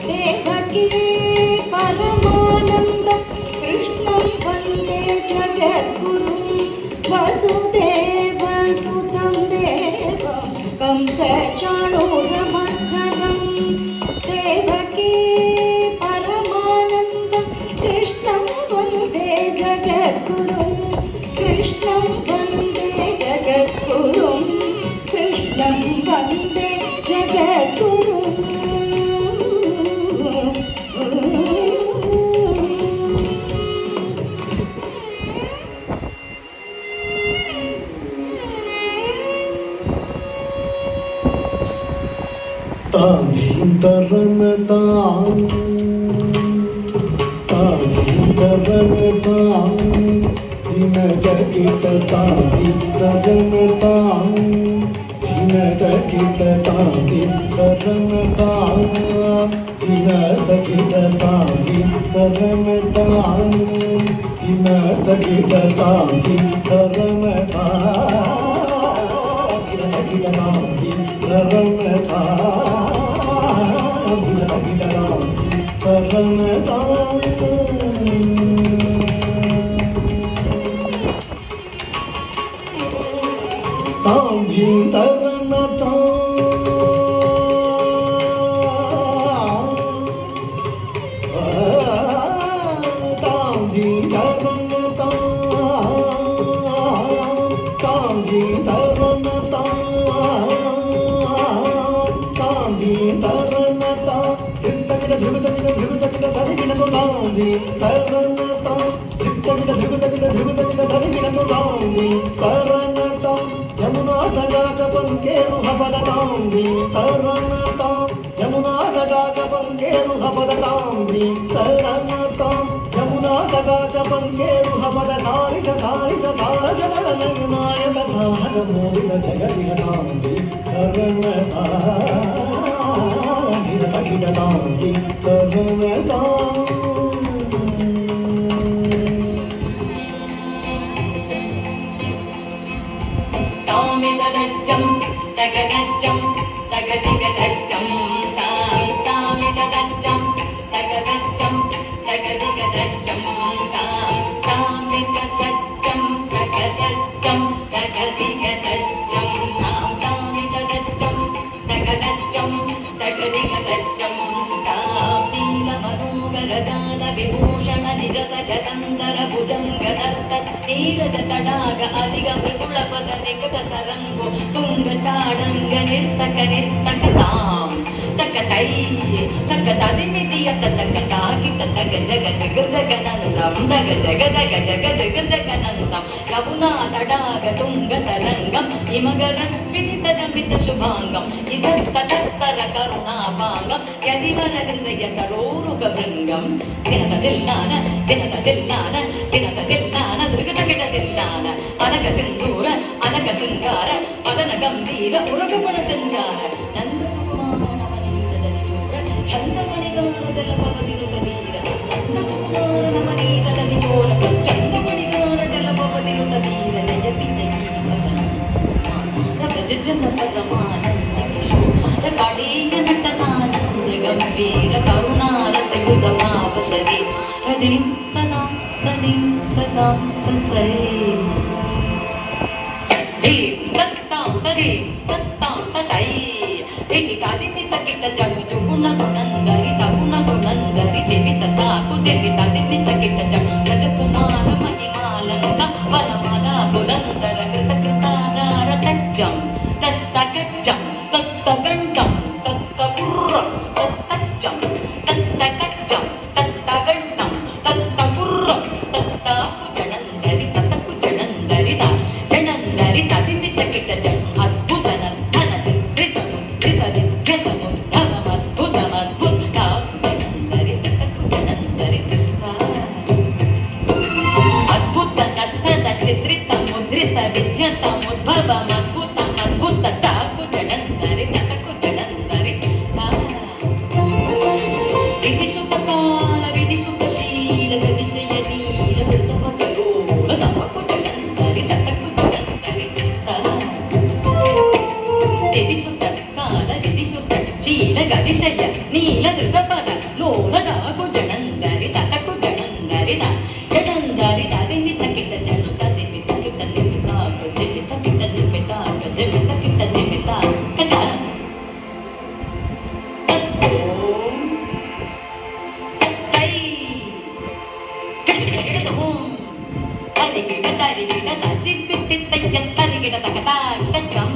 देवकी परमानन्दं कृष्णं वन्दे जगद्गुरुं वसुदेवसुतं देवं कंसचाणूरमर्दनं देवकी परमानन्दं कृष्णं वन्दे जगद्गुरुं कृष्णं वन्दे जगद्गुरुं कृष्णं वन्दे जगद्गुरुं ताधीन्तरनतां ताधीन्तरनतां दिनदकितताधीन्तरनतां दिनदकितताधीन्तरनतां दिनदकितताधीन्तरनतां नीरज तडाग अधिग मृदुलपद निकट तरंगो तुंग ताडंग निर्तक निर्तक ताम तक तै तक तदिमितिय तक ताकिट तक जगत गजगनंदम दग जगदग जगद गजगनंदम कवुना तडाग तुंग तरंगम इमगरस्विति तदमित शुभांगम इतस्ततस्तर करुणापांगम यदिवर हृदय सरोरुग भृंगम दिनतदिल्लान दिनतदिल्लान दिनतदिल्लान दृगतकिटदिल्लान अनग सिंधूर अनग सिंगार मदन गंभीर उरगमन संचार नंद सुकुमार नवनीतदनि चोर चंदमणिगान जलपवदिनुतदीर नंद सुकुमार नवनीतदनि चोर चंदमणिगान जलपवदिनुतदीर जयति जयीवदन रत जजन परमानंद किशोर काळीय नटनानंद गंभीर करुणारसयुध भावशरी रदिं तदा तदिं तदा तत्रै धीं तत्तां तदीं तत्तां ततै दिगि तादिमित किट जगु जुगुण गुणंदरि तगुण गुणंदरि दिवित ताकु दिवि तादिमित किट जगु रजकुमार महिमालंक वनमाला बुलंदर कृत कृताधार तज्जं तत्तगज्जं तत्तगंडं तत्तगुर्रं तत्तज्जं तत्तगज्जं तत्तगंडं तत्तगुर्रं तत्तकुजनंदरि तत्तकुजनंदरि दा जनंदरि तदिमित किट जगु अद्भुत नर्धन चित्रितनु कृतदि कृतनु धवमद्भुतमद्भुतकानंदरि तत्तकुजनंदरि ता अद्भुत नर्तन चित्रित मुद्रित विद्यत मुद्भवमद्भुतमद्भुत ತಾಕು ಜಡಂದರೆ ತತಕು ಜಡಂದರೆ ತಾ ವಿಧಿಸುತ್ತ ಕಾಲ ವಿಧಿಸುತ್ತ ಶೀಲ ಗದಿಶಯ ನೀಲ ವೃತಪಗಲೋಳ ತಮಕು ಜಡಂದರೆ ತತಕು ಜಡಂದರೆ ತಾ ವಿಧಿಸುತ್ತ ಕಾಲ ವಿಧಿಸುತ್ತ ಶೀಲ ಗದಿಶಯ ನೀಲ ಧೃತಪದ ಲೋಲ ತಾಕು ಜಡಂದರೆ ತತಕು ಜಡಂದರೆ ತಾ ಜಡಂದರೆ ತಾದಿಮಿ ತಕಿಟ ಜನು ತದಿಮಿ ತಕಿಟ ದಿಮಿ ತಾಕ ದಿಮಿ ತಕಿಟ ದಿಮಿ ತಾಕ ದಿಮಿ ತಕಿಟ ದಿಮಿ ತಾಕ ತ ಓಂ ತೈ ಗಿಡ ಓಂ ತರಿಗಿಡ ತರಿಗಿಡ ತರಿಬಿತ್ತಿ ತಯ್ಯ ತರಿಗಿಡ ತಕತ ಕಚ್ಚಂ